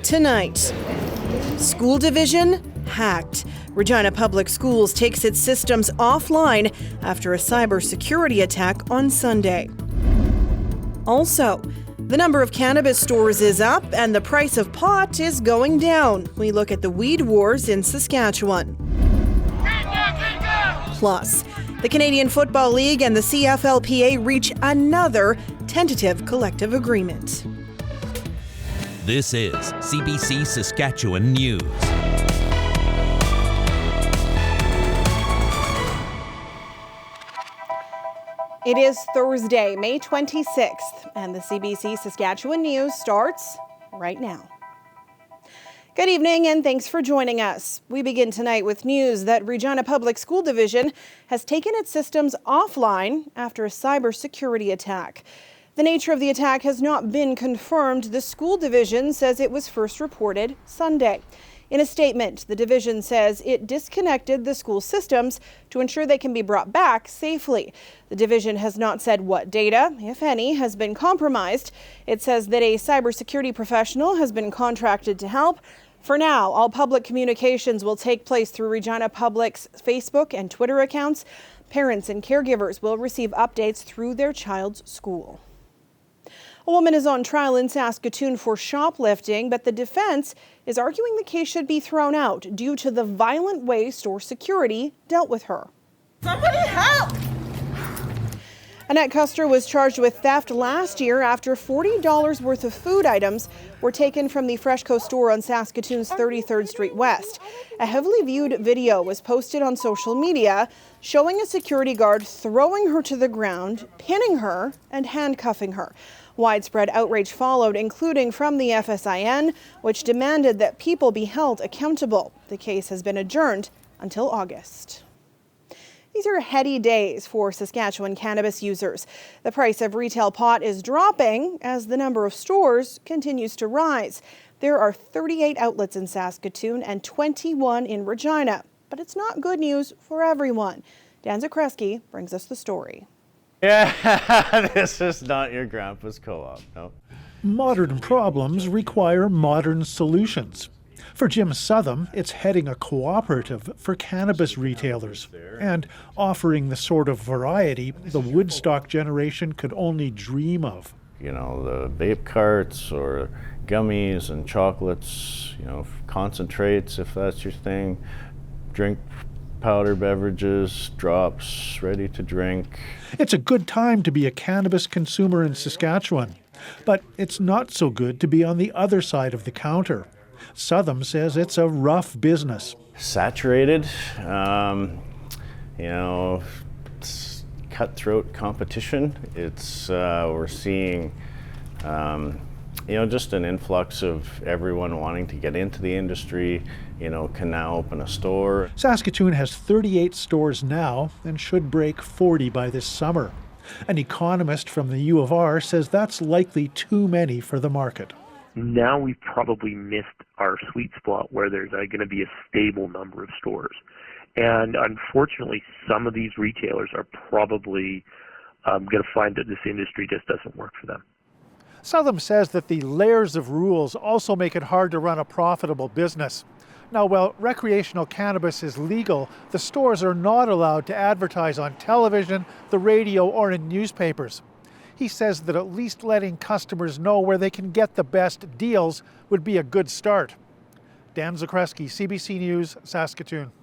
tonight. School division hacked. Regina Public Schools takes its systems offline after a cybersecurity attack on Sunday. Also, the number of cannabis stores is up and the price of pot is going down. We look at the weed wars in Saskatchewan. Plus, the Canadian Football League and the CFLPA reach another tentative collective agreement. This is CBC Saskatchewan News. It is Thursday, May 26th, and the CBC Saskatchewan News starts right now. Good evening, and thanks for joining us. We begin tonight with news that Regina Public School Division has taken its systems offline after a cybersecurity attack. The nature of the attack has not been confirmed. The school division says it was first reported Sunday. In a statement, the division says it disconnected the school systems to ensure they can be brought back safely. The division has not said what data, if any, has been compromised. It says that a cybersecurity professional has been contracted to help. For now, all public communications will take place through Regina Public's Facebook and Twitter accounts. Parents and caregivers will receive updates through their child's school. A woman is on trial in Saskatoon for shoplifting, but the defense is arguing the case should be thrown out due to the violent way store security dealt with her. Somebody help! Annette Custer was charged with theft last year after $40 worth of food items were taken from the Freshco store on Saskatoon's 33rd Street West. A heavily viewed video was posted on social media showing a security guard throwing her to the ground, pinning her, and handcuffing her. Widespread outrage followed, including from the FSIN, which demanded that people be held accountable. The case has been adjourned until August. These are heady days for Saskatchewan cannabis users. The price of retail pot is dropping as the number of stores continues to rise. There are 38 outlets in Saskatoon and 21 in Regina. But it's not good news for everyone. Dan Zakreski brings us the story. Yeah, this is not your grandpa's co-op, no. Modern problems require modern solutions. For Jim Southam, it's heading a cooperative for cannabis retailers and offering the sort of variety the Woodstock generation could only dream of. You know, the vape carts or gummies and chocolates, you know, concentrates if that's your thing, drink powder beverages, drops, ready to drink. It's a good time to be a cannabis consumer in Saskatchewan, but it's not so good to be on the other side of the counter. Southam says it's a rough business. Saturated, you know, it's cutthroat competition. It's we're seeing, you know, just an influx of everyone wanting to get into the industry, you know, can now open a store. Saskatoon has 38 stores now and should break 40 by this summer. An economist from the U of R says that's likely too many for the market. Now we've probably missed our sweet spot where there's going to be a stable number of stores. And unfortunately, some of these retailers are probably going to find that this industry just doesn't work for them. Southam says that the layers of rules also make it hard to run a profitable business. Now, while recreational cannabis is legal, the stores are not allowed to advertise on television, the radio, or in newspapers. He says that at least letting customers know where they can get the best deals would be a good start. Dan Zakreski, CBC News, Saskatoon.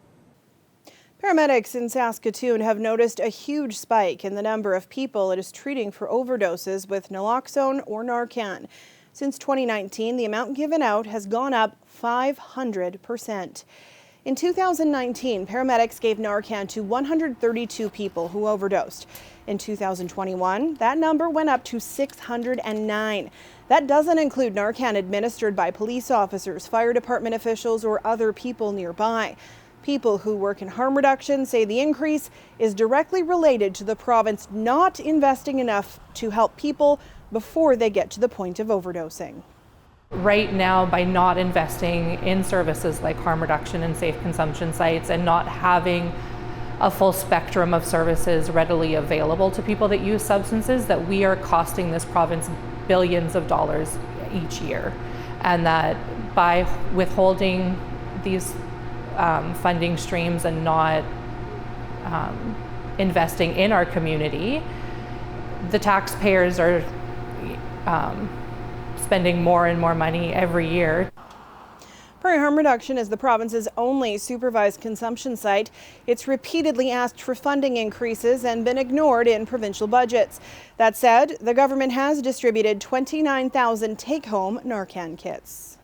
Paramedics in Saskatoon have noticed a huge spike in the number of people it is treating for overdoses with naloxone or Narcan. Since 2019, the amount given out has gone up 500%. In 2019, paramedics gave Narcan to 132 people who overdosed. In 2021, that number went up to 609. That doesn't include Narcan administered by police officers, fire department officials, or other people nearby. People who work in harm reduction say the increase is directly related to the province not investing enough to help people before they get to the point of overdosing. Right now, by not investing in services like harm reduction and safe consumption sites and not having a full spectrum of services readily available to people that use substances, that we are costing this province billions of dollars each year. and that by withholding these funding streams and not investing in our community, the taxpayers are spending more and more money every year. Prairie Harm Reduction is the province's only supervised consumption site. It's repeatedly asked for funding increases and been ignored in provincial budgets. That said, the government has distributed 29,000 take-home Narcan kits.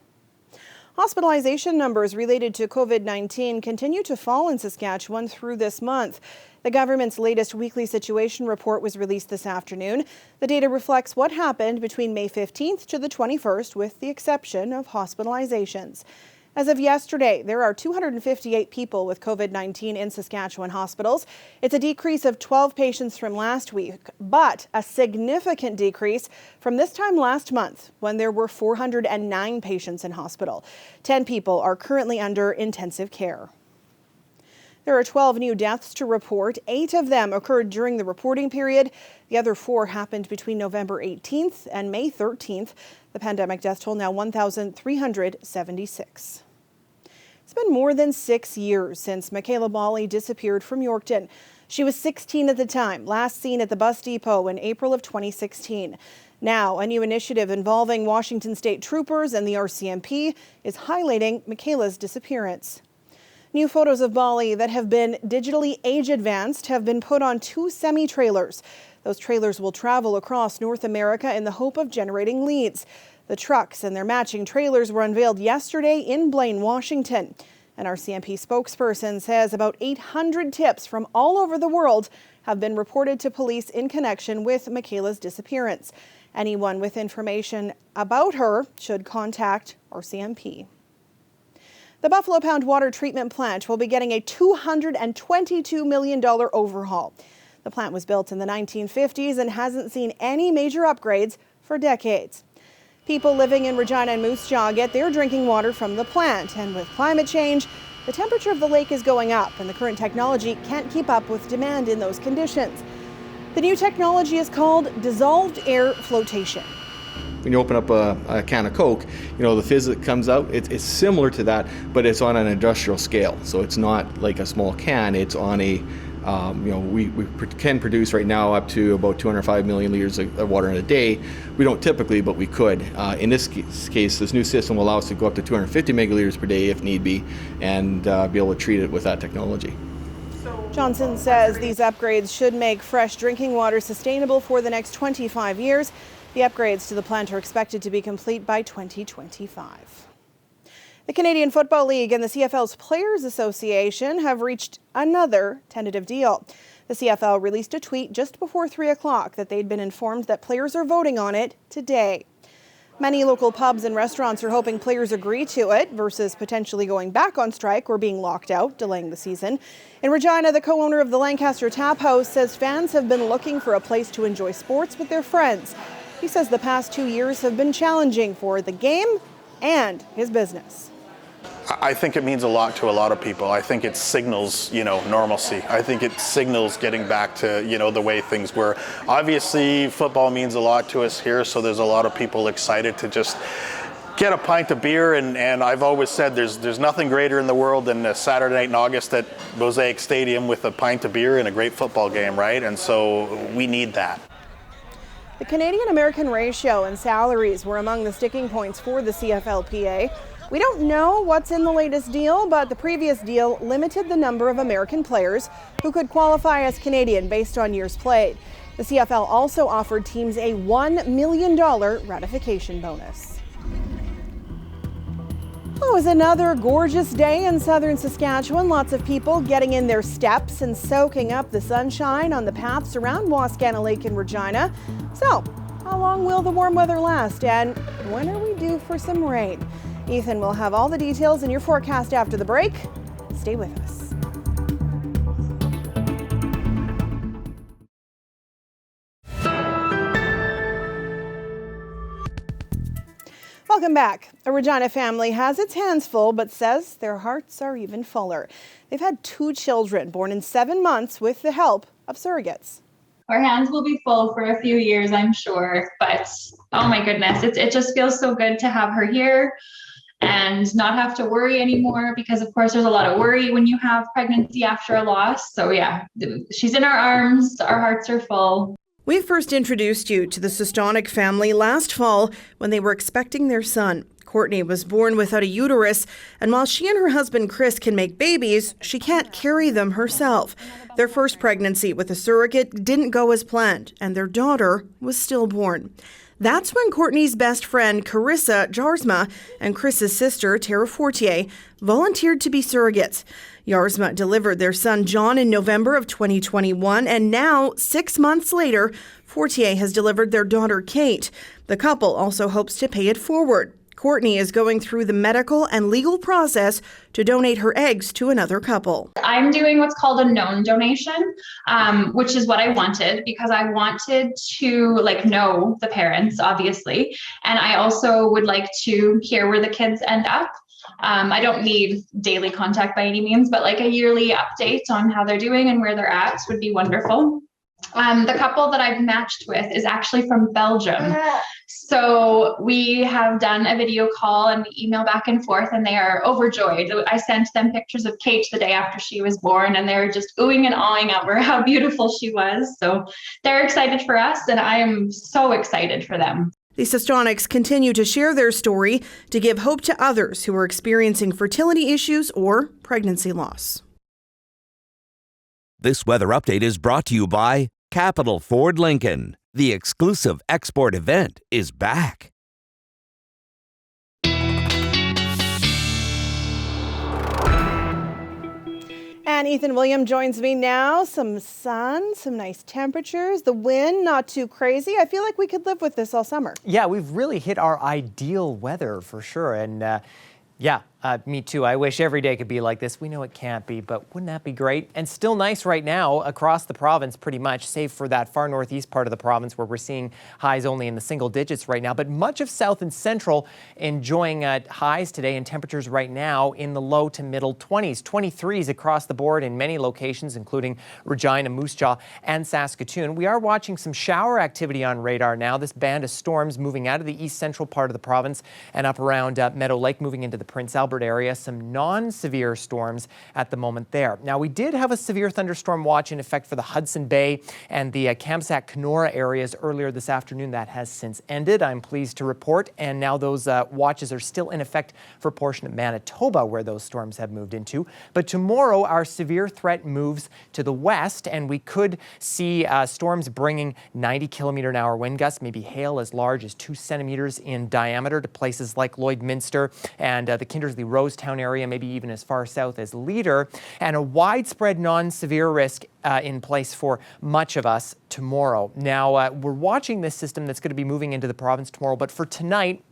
Hospitalization numbers related to COVID-19 continue to fall in Saskatchewan through this month. The government's latest weekly situation report was released this afternoon. The data reflects what happened between May 15th to the 21st, with the exception of hospitalizations. As of yesterday, there are 258 people with COVID-19 in Saskatchewan hospitals. It's a decrease of 12 patients from last week, but a significant decrease from this time last month when there were 409 patients in hospital. 10 people are currently under intensive care. There are 12 new deaths to report. 8 of them occurred during the reporting period. The other 4 happened between November 18th and May 13th. The pandemic death toll now 1,376. It's been more than 6 years since Michaela Bali disappeared from Yorkton. She was 16 at the time, last seen at the bus depot in April of 2016. Now, a new initiative involving Washington State troopers and the RCMP is highlighting Michaela's disappearance. New photos of Bali that have been digitally age advanced have been put on 2 semi-trailers. Those trailers will travel across North America in the hope of generating leads. The trucks and their matching trailers were unveiled yesterday in Blaine, Washington. An RCMP spokesperson says about 800 tips from all over the world have been reported to police in connection with Michaela's disappearance. Anyone with information about her should contact RCMP. The Buffalo Pound Water Treatment Plant will be getting a $222 million overhaul. The plant was built in the 1950s and hasn't seen any major upgrades for decades. People living in Regina and Moose Jaw get their drinking water from the plant, and with climate change, the temperature of the lake is going up, and the current technology can't keep up with demand in those conditions. The new technology is called dissolved air flotation. When you open up a can of Coke, the fizz that comes out, it's similar to that, but it's on an industrial scale. So it's not like a small can, it's on a, we can produce right now up to about 205 million liters of water in a day. We don't typically, but we could. In this case, this new system will allow us to go up to 250 megaliters per day if need be, and be able to treat it with that technology. Johnson says these upgrades should make fresh drinking water sustainable for the next 25 years. The upgrades to the plant are expected to be complete by 2025. The Canadian Football League and the CFL's Players Association have reached another tentative deal. The CFL released a tweet just before 3 o'clock that they'd been informed that players are voting on it today. Many local pubs and restaurants are hoping players agree to it versus potentially going back on strike or being locked out, delaying the season. In Regina, the co-owner of the Lancaster Tap House says fans have been looking for a place to enjoy sports with their friends. He says the past 2 years have been challenging for the game and his business. I think it means a lot to a lot of people. I think it signals, normalcy. I think it signals getting back to, the way things were. Obviously, football means a lot to us here, so there's a lot of people excited to just get a pint of beer, and I've always said there's nothing greater in the world than a Saturday night in August at Mosaic Stadium with a pint of beer and a great football game, right? And so we need that. The Canadian-American ratio and salaries were among the sticking points for the CFLPA. We don't know what's in the latest deal, but the previous deal limited the number of American players who could qualify as Canadian based on years played. The CFL also offered teams a $1 million ratification bonus. It was another gorgeous day in southern Saskatchewan. Lots of people getting in their steps and soaking up the sunshine on the paths around Wascana Lake in Regina. So, how long will the warm weather last, and when are we due for some rain? Ethan will have all the details in your forecast after the break. Stay with us. Welcome back. A Regina family has its hands full, but says their hearts are even fuller. They've had 2 children born in 7 months with the help of surrogates. Our hands will be full for a few years, I'm sure, but oh my goodness, it just feels so good to have her here and not have to worry anymore, because of course there's a lot of worry when you have pregnancy after a loss. So yeah, she's in our arms, our hearts are full. We first introduced you to the Sostonic family last fall when they were expecting their son. Courtney was born without a uterus, and while she and her husband Chris can make babies, she can't carry them herself. Their first pregnancy with a surrogate didn't go as planned, and their daughter was stillborn. That's when Courtney's best friend, Carissa Jarsma, and Chris's sister, Tara Fortier, volunteered to be surrogates. Jarsma delivered their son, John, in November of 2021, and now, 6 months later, Fortier has delivered their daughter, Kate. The couple also hopes to pay it forward. Courtney is going through the medical and legal process to donate her eggs to another couple. I'm doing what's called a known donation, which is what I wanted, because I wanted to know the parents, obviously. And I also would like to hear where the kids end up. I don't need daily contact by any means, but a yearly update on how they're doing and where they're at would be wonderful. The couple that I've matched with is actually from Belgium. So we have done a video call and we email back and forth, and they are overjoyed. I sent them pictures of Kate the day after she was born, and they're just oohing and awing over how beautiful she was. So they're excited for us, and I am so excited for them. The Sostonics continue to share their story to give hope to others who are experiencing fertility issues or pregnancy loss. This weather update is brought to you by Capital Ford Lincoln. The exclusive export event is back. And Ethan William joins me now. Some sun, some nice temperatures, the wind not too crazy. I feel like we could live with this all summer. Yeah, we've really hit our ideal weather for sure. And me too. I wish every day could be like this. We know it can't be, but wouldn't that be great? And still nice right now across the province pretty much, save for that far northeast part of the province where we're seeing highs only in the single digits right now. But much of south and central enjoying highs today and temperatures right now in the low to middle 20s. 23s across the board in many locations, including Regina, Moose Jaw, and Saskatoon. We are watching some shower activity on radar now. This band of storms moving out of the east central part of the province and up around Meadow Lake, moving into the Prince Albert area. Some non-severe storms at the moment there. Now, we did have a severe thunderstorm watch in effect for the Hudson Bay and the Kamsack Kenora areas earlier this afternoon. That has since ended, I'm pleased to report, and now those watches are still in effect for a portion of Manitoba where those storms have moved into. But tomorrow, our severe threat moves to the west, and we could see storms bringing 90-kilometer-an-hour wind gusts, maybe hail as large as 2 centimeters in diameter to places like Lloydminster and the Kindersley Rosetown area, maybe even as far south as Leader, and a widespread non-severe risk in place for much of us tomorrow. Now, we're watching this system that's going to be moving into the province tomorrow, but for tonight,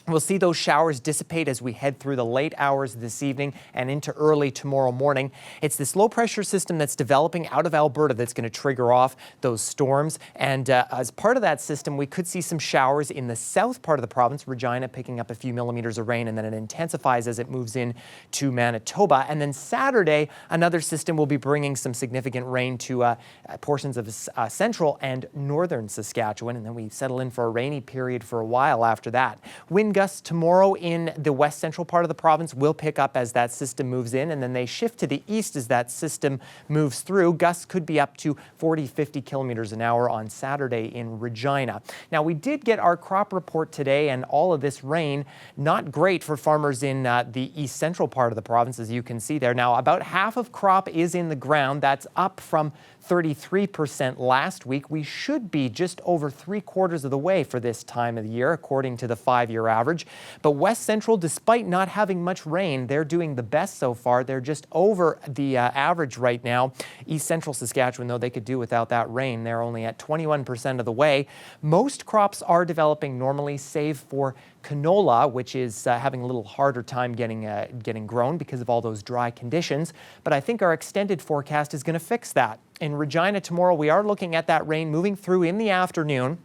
we'll see those showers dissipate as we head through the late hours this evening and into early tomorrow morning. It's this low-pressure system that's developing out of Alberta that's going to trigger off those storms. And as part of that system, we could see some showers in the south part of the province, Regina picking up a few millimeters of rain, and then it intensifies as it moves in to Manitoba. And then Saturday, another system will be bringing some significant rain to portions of central and northern Saskatchewan. And then we settle in for a rainy period for a while after that. Wind gusts tomorrow in the west central part of the province will pick up as that system moves in, and then they shift to the east as that system moves through. Gusts could be up to 40-50 kilometers an hour on Saturday in Regina. Now, we did get our crop report today, and all of this rain, not great for farmers in the east central part of the province, as you can see there. Now, about half of crop is in the ground. That's up from 33% last week. We should be just over 3/4 of the way for this time of the year, according to the 5-year average. But West Central, despite not having much rain, they're doing the best so far. They're just over the average right now. East Central Saskatchewan, though, they could do without that rain. They're only at 21% of the way. Most crops are developing normally, save for canola, which is having a little harder time getting grown because of all those dry conditions. But I think our extended forecast is going to fix that. In Regina tomorrow, we are looking at that rain moving through in the afternoon.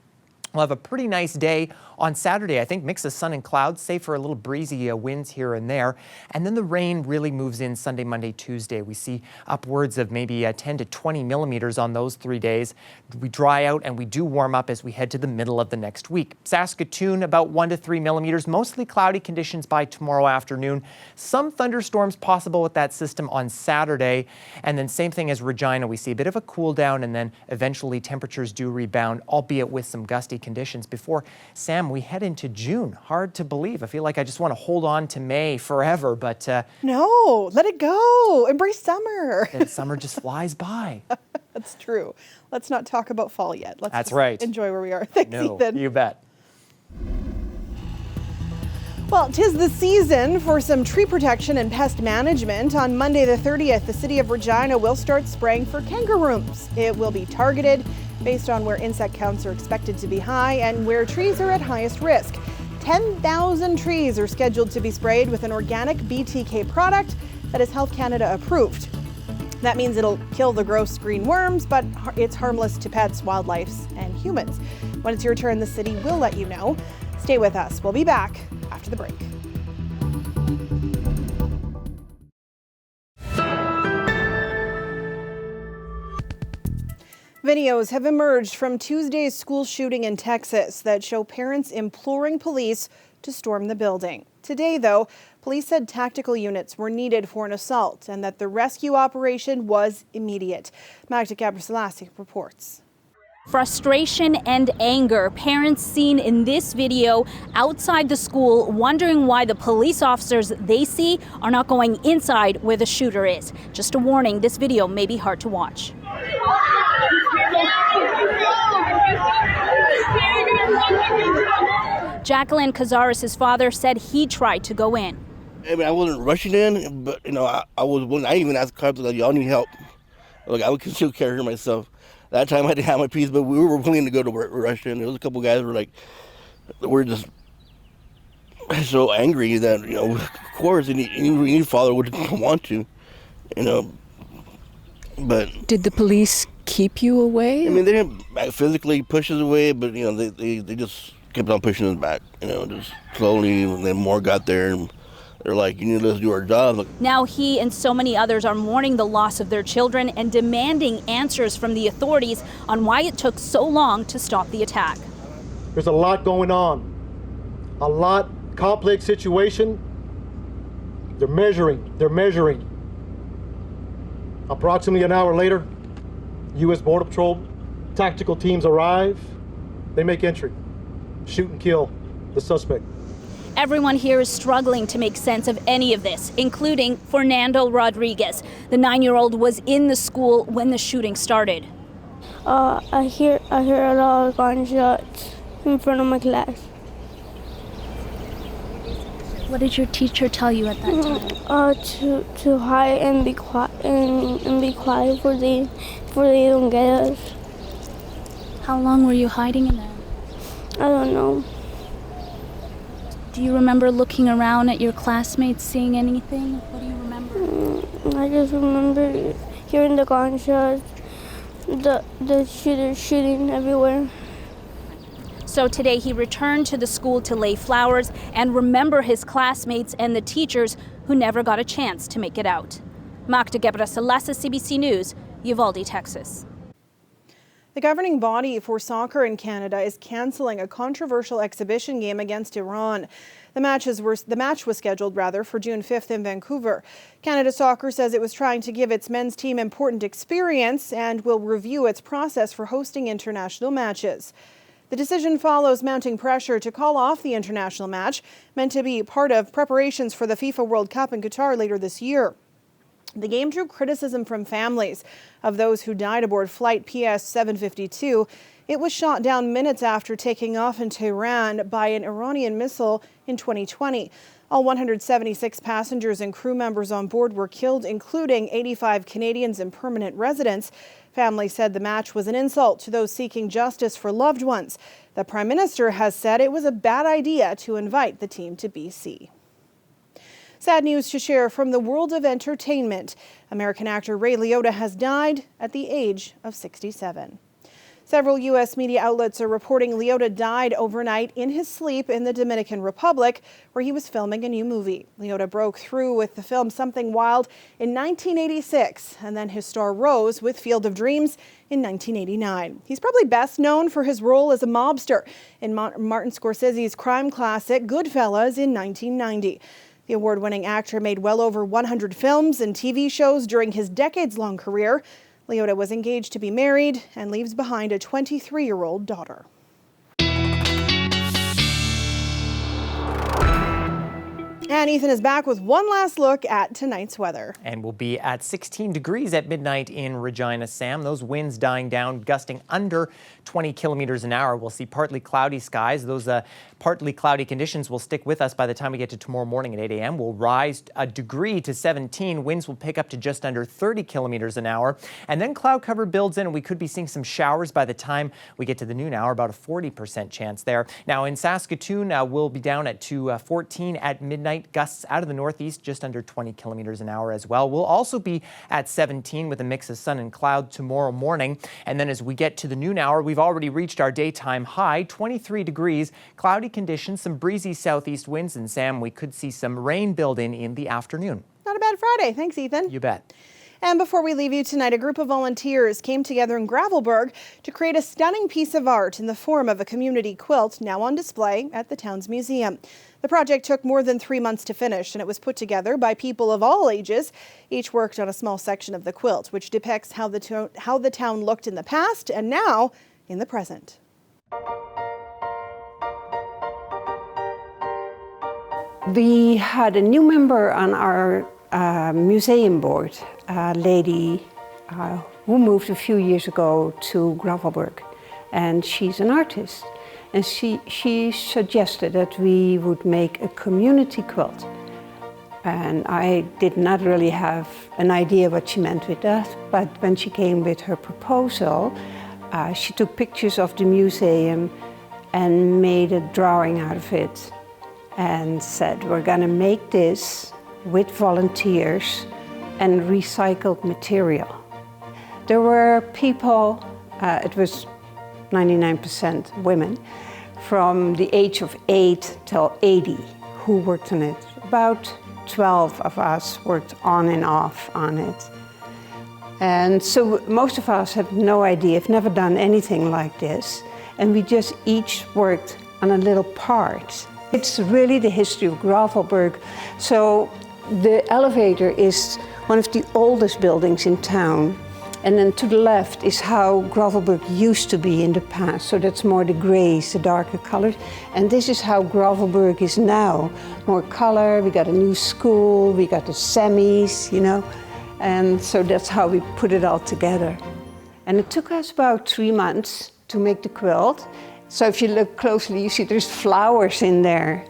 We'll have a pretty nice day on Saturday. I think mix of sun and clouds, save for a little breezy winds here and there. And then the rain really moves in Sunday, Monday, Tuesday. We see upwards of maybe 10 to 20 millimeters on those 3 days. We dry out and we do warm up as we head to the middle of the next week. Saskatoon, about 1 to 3 millimeters, mostly cloudy conditions by tomorrow afternoon. Some thunderstorms possible with that system on Saturday. And then same thing as Regina. We see a bit of a cool down and then eventually temperatures do rebound, albeit with some gusty conditions before, Sam, we head into June. Hard to believe. I feel like I just want to hold on to May forever, but no, let it go. Embrace summer. And summer just flies by. That's true. Let's not talk about fall yet. That's right. Enjoy where we are. Thanks, Ethan. You bet. Well, 'tis the season for some tree protection and pest management. On Monday the 30th, the city of Regina will start spraying for kangaroos. It will be targeted based on where insect counts are expected to be high and where trees are at highest risk. 10,000 trees are scheduled to be sprayed with an organic BTK product that is Health Canada approved. That means it'll kill the gross green worms, but it's harmless to pets, wildlife, and humans. When it's your turn, the city will let you know. Stay with us. We'll be back after the break. Videos have emerged from Tuesday's school shooting in Texas that show parents imploring police to storm the building. Today, though, police said tactical units were needed for an assault and that the rescue operation was immediate. Magda Gabriselassie reports. Frustration and anger. Parents seen in this video outside the school wondering why the police officers they see are not going inside where the shooter is. Just a warning, this video may be hard to watch. Jacqueline Cazares' father said he tried to go in. I mean, I wasn't rushing in, but I was willing. I even asked the cops, like, y'all need help. Like, I could still carry her myself. That time I didn't have my piece, but we were willing to go to rush in. There was a couple guys who were like, we're just so angry that, of course, any father would want to, but. Did the police keep you away? I mean, they didn't physically push us away, but, they just kept on pushing us back, just slowly, and then more got there, and they're like, you need to let us do our job. Now he and so many others are mourning the loss of their children and demanding answers from the authorities on why it took so long to stop the attack. There's a lot going on, a lot complex situation. They're measuring. Approximately an hour later, U.S. Border Patrol tactical teams arrive. They make entry, shoot and kill the suspect. Everyone here is struggling to make sense of any of this, including Fernando Rodriguez. The 9-year-old was in the school when the shooting started. I hear a lot of gunshots in front of my class. What did your teacher tell you at that time? To hide and be quiet and be quiet before they don't get us. How long were you hiding in there? I don't know. Do you remember looking around at your classmates, seeing anything? What do you remember? I just remember hearing the gunshots, the shooters shooting everywhere. So today he returned to the school to lay flowers and remember his classmates and the teachers who never got a chance to make it out. Magda Gabriselassie, CBC News, Uvalde, Texas. The governing body for soccer in Canada is cancelling a controversial exhibition game against Iran. The match was scheduled for June 5th in Vancouver. Canada Soccer says it was trying to give its men's team important experience and will review its process for hosting international matches. The decision follows mounting pressure to call off the international match, meant to be part of preparations for the FIFA World Cup in Qatar later this year. The game drew criticism from families of those who died aboard flight PS 752. It was shot down minutes after taking off in Tehran by an Iranian missile in 2020. All 176 passengers and crew members on board were killed, including 85 Canadians and permanent residents. Families said the match was an insult to those seeking justice for loved ones. The Prime Minister has said it was a bad idea to invite the team to BC. Sad news to share from the world of entertainment. American actor Ray Liotta has died at the age of 67. Several U.S. media outlets are reporting Liotta died overnight in his sleep in the Dominican Republic, where he was filming a new movie. Liotta broke through with the film Something Wild in 1986, and then his star rose with Field of Dreams in 1989. He's probably best known for his role as a mobster in Martin Scorsese's crime classic Goodfellas in 1990. The award-winning actor made well over 100 films and TV shows during his decades-long career. Liotta was engaged to be married and leaves behind a 23-year-old daughter. And Ethan is back with one last look at tonight's weather. And we'll be at 16 degrees at midnight in Regina, Sam. Those winds dying down, gusting under 20 kilometers an hour. We'll see partly cloudy skies. Those partly cloudy conditions will stick with us by the time we get to tomorrow morning at 8 a.m. We'll rise a degree to 17. Winds will pick up to just under 30 kilometers an hour. And then cloud cover builds in, and we could be seeing some showers by the time we get to the noon hour, about a 40% chance there. Now in Saskatoon, we'll be down at 14 at midnight. Gusts out of the northeast, just under 20 kilometers an hour as well. We'll also be at 17 with a mix of sun and cloud tomorrow morning. And then as we get to the noon hour, we've already reached our daytime high, 23 degrees, cloudy conditions, some breezy southeast winds. And Sam, we could see some rain build in the afternoon. Not a bad Friday. Thanks, Ethan. You bet. And before we leave you tonight, a group of volunteers came together in Gravelbourg to create a stunning piece of art in the form of a community quilt now on display at the town's museum. The project took more than 3 months to finish, and it was put together by people of all ages. Each worked on a small section of the quilt, which depicts how the town looked in the past and now in the present. We had a new member on our museum board, a lady who moved a few years ago to Gravelbourg, and she's an artist. And she suggested that we would make a community quilt. And I did not really have an idea what she meant with that, but when she came with her proposal, she took pictures of the museum and made a drawing out of it and said, we're gonna make this with volunteers and recycled material. There were people, it was 99% women, from the age of 8 till 80 who worked on it. About 12 of us worked on and off on it. And so most of us have no idea, have never done anything like this. And we just each worked on a little part. It's really the history of Gravelbourg. So the elevator is one of the oldest buildings in town. And then to the left is how Gravelbourg used to be in the past. So that's more the grays, the darker colors. And this is how Gravelbourg is now. More color, we got a new school, we got the semis, you know. And so that's how we put it all together. And it took us about 3 months to make the quilt. So if you look closely, you see there's flowers in there.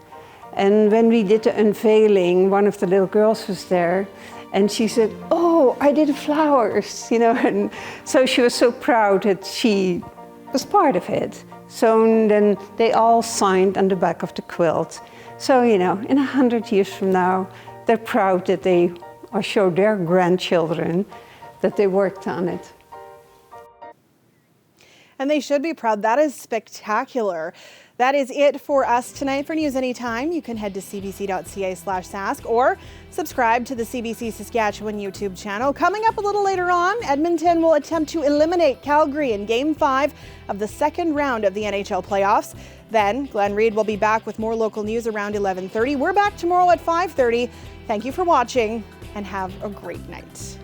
And when we did the unveiling, one of the little girls was there. And she said, oh, I did flowers, you know, and so she was so proud that she was part of it. So then they all signed on the back of the quilt. So, you know, in 100 years from now, they're proud that they or show their grandchildren that they worked on it. And they should be proud. That is spectacular. That is it for us tonight. For News Anytime, you can head to cbc.ca/sask or subscribe to the CBC Saskatchewan YouTube channel. Coming up a little later on, Edmonton will attempt to eliminate Calgary in Game 5 of the second round of the NHL playoffs. Then Glenn Reed will be back with more local news around 11:30. We're back tomorrow at 5:30. Thank you for watching and have a great night.